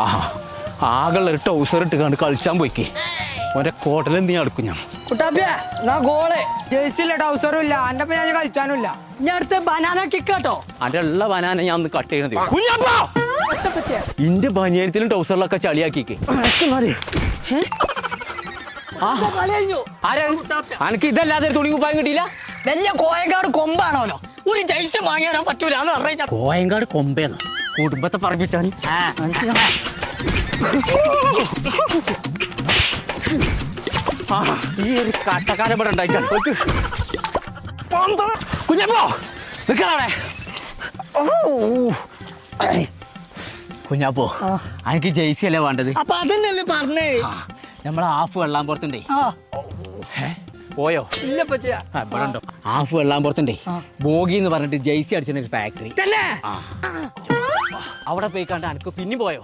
ആഹാ ആകെയുള്ള ഒരു ടൗസർ ഇട്ട് കണ്ട് കളിച്ചാൻ പോയിക്കേ ഓന്റെ കോട്ടൽ നീ അടുക്കും ഞാൻ കുട്ടാപ്പിയ എന്നാ ഗോള് ജേഴ്സില്ല ടൗസറും ഇല്ല എന്റെ ഞാൻ കളിച്ചാനുമില്ല ഇനി അടുത്ത് ബനാന കിക്ക് കേട്ടോ. അന്റെ ഉള്ള ബനാന ഞാൻ ഒന്ന് കട്ട് ചെയ്യണത് ഇന്റെ ബനിയനത്തിലും ടൗസറിലൊക്കെ ചളിയാക്കിക്കേ അനക്ക് ഇതല്ലാതെ തുണി കുപ്പായം കിട്ടിയില്ല. വലിയ കോയങ്കാട് കൊമ്പാണോലോ ഒരു ജയിച്ച് വാങ്ങിയാൻ പറ്റൂല എന്ന് പറഞ്ഞാൽ കോയങ്കാട് കൊമ്പേന്ന് കുടുംബത്തെ പറപ്പിച്ചാണ്. ഈ ഒരു കട്ടക്കാരൻ ഇവിടെ ഉണ്ടായിട്ടാണ് കുഞ്ഞപ്പോ നിക്കണവിടെ. കുഞ്ഞാപ്പോ എനിക്ക് ജെയ്സി അല്ലേ വേണ്ടത്? അപ്പൊ അതന്നെയല്ലേ പറഞ്ഞേ. നമ്മളെ ഹാഫ് വെള്ളാമ്പുറത്തുണ്ടേ. പോയോ? ഇല്ല പറ്റിയ ഇവിടെ ഉണ്ടോ ഹാഫ് വെള്ളാമ്പുറത്തുണ്ടേ. ബോഗി എന്ന് പറഞ്ഞിട്ട് ജെയ്സി അടിച്ചിട്ട് ഒരു ഫാക്ടറി തന്നെ അവിടെ പോയി കണ്ട എനിക്ക് പിന്നെ പോയോ?